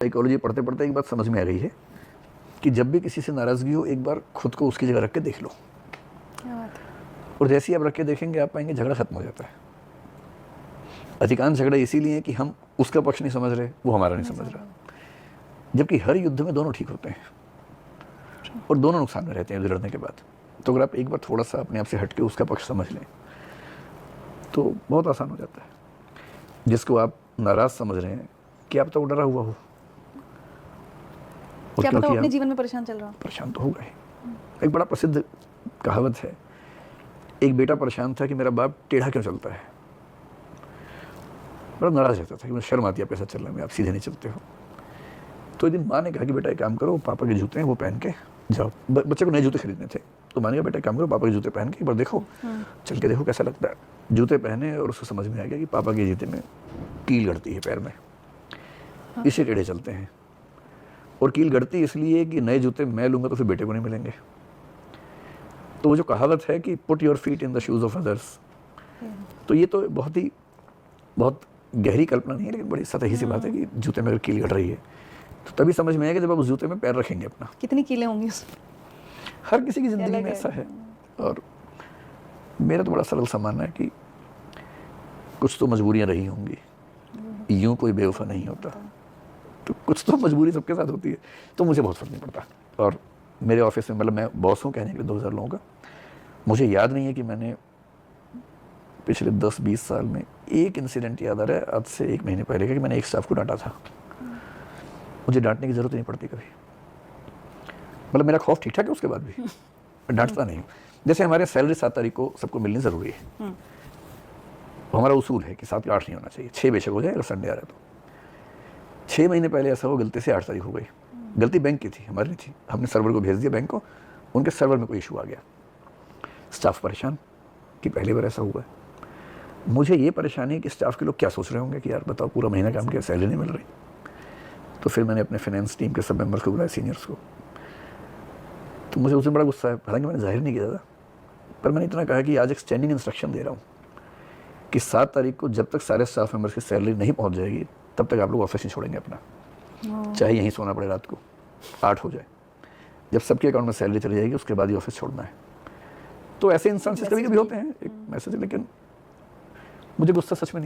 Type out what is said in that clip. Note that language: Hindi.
साइकोलॉजी पढ़ते पढ़ते एक बात समझ में आ गई है कि जब भी किसी से नाराज़गी हो एक बार खुद को उसकी जगह रख के देख लो। क्या बात है। और जैसे ही आप रख के देखेंगे आप पाएंगे झगड़ा खत्म हो जाता है। अधिकांश झगड़े इसीलिए हैं कि हम उसका पक्ष नहीं समझ रहे, वो हमारा नहीं समझ रहा, जबकि हर युद्ध में दोनों ठीक होते हैं और दोनों नुकसान में रहते हैं लड़ने के बाद। तो अगर आप एक बार थोड़ा सा अपने आप से हट के उसका पक्ष समझ लें तो बहुत आसान हो जाता है। जिसको आप नाराज़ समझ रहे हैं क्या पता वो डरा हुआ हो, क्या पता वो अपने जीवन में परेशान चल रहा हो। परेशान तो होगा ही। एक बड़ा प्रसिद्ध कहावत है, एक बेटा परेशान था कि मेरा बाप टेढ़ा क्यों चलता है। बड़ा नाराज रहता था कि मुझे शर्म आती है आपके साथ चलने में, आप सीधे नहीं चलते हो। तो एक दिन माँ ने कहा कि बेटा एक काम करो, पापा के जूते हैं वो पहन के जाओ। बच्चे को नए जूते खरीदने थे तो माँ ने कहा बेटा एक काम करो, पापा के जूते पहन के एक बार देखो, चल के देखो कैसा लगता है। जूते पहने और उसको समझ में आ गया कि पापा के जूते में कील गड़ती है पैर में, इसे टेढ़े चलते हैं। और कील गड़ती इसलिए कि नए जूते मैं लूँगा तो फिर बेटे को नहीं मिलेंगे। तो वो जो कहावत है कि put your feet in the shoes of others, तो ये तो बहुत गहरी कल्पना नहीं है, लेकिन बड़ी सतही सी बात है कि जूते में अगर कील गड़ रही है तो तभी समझ में आएगा जब आप उस जूते में पैर रखेंगे अपना। कितनी कीलें होंगी उसमें। हर किसी की ज़िंदगी में ऐसा है। और मेरा तो बड़ा सरल सा मानना है कि कुछ तो मजबूरियाँ रही होंगी, यूँ कोई बेवफा नहीं होता, तो कुछ तो मजबूरी सबके साथ होती है। तो मुझे बहुत फर्क नहीं पड़ता। और मेरे ऑफिस में मतलब मैं बॉस हूँ कहने के लिए 2000 लोगों का, मुझे याद नहीं है कि मैंने पिछले 10-20 साल में एक इंसिडेंट याद आ रहा है आज से 1 महीने पहले का कि मैंने एक स्टाफ को डांटा था। मुझे डांटने की ज़रूरत नहीं पड़ती कभी, मतलब मेरा खौफ ठीक ठाक है उसके बाद भी मैं डांटता नहीं हूँ। जैसे हमारे सैलरी 7 तारीख को सबको मिलनी ज़रूरी है, हमारा उसूल है कि 7 या 8 नहीं होना चाहिए, 6 बेशक हो जाए अगर संडे आ रहा है तो। 6 महीने पहले ऐसा हो गलती से 8 तारीख हो गई। गलती बैंक की थी, हमारी नहीं थी। हमने सर्वर को भेज दिया बैंक को, उनके सर्वर में कोई इशू आ गया, स्टाफ परेशान कि पहली बार ऐसा हुआ है। मुझे ये परेशानी है कि स्टाफ के लोग क्या सोच रहे होंगे कि यार बताओ पूरा महीना काम किया सैलरी नहीं मिल रही। तो फिर मैंने अपने फाइनेंस टीम के सब मेंबर्स को बुलाया, सीनियर्स को। तो मुझे उसमें बड़ा गुस्सा है, हालांकि मैंने जाहिर नहीं किया था, पर मैंने इतना कहा कि आज एक स्टैंडिंग इंस्ट्रक्शन दे रहा हूँ कि 7 तारीख को जब तक सारे स्टाफ मेंबर्स की सैलरी नहीं पहुँच जाएगी तब तक आप लोग ऑफिस नहीं छोड़ेंगे अपना, चाहे यहीं सोना पड़े रात को 8 हो जाए। जब सबके अकाउंट में सैलरी चली जाएगी उसके बाद ही ऑफिस छोड़ना है। तो ऐसे इंसान कभी कभी होते हैं, एक मैसेज, लेकिन मुझे गुस्सा सच में नहीं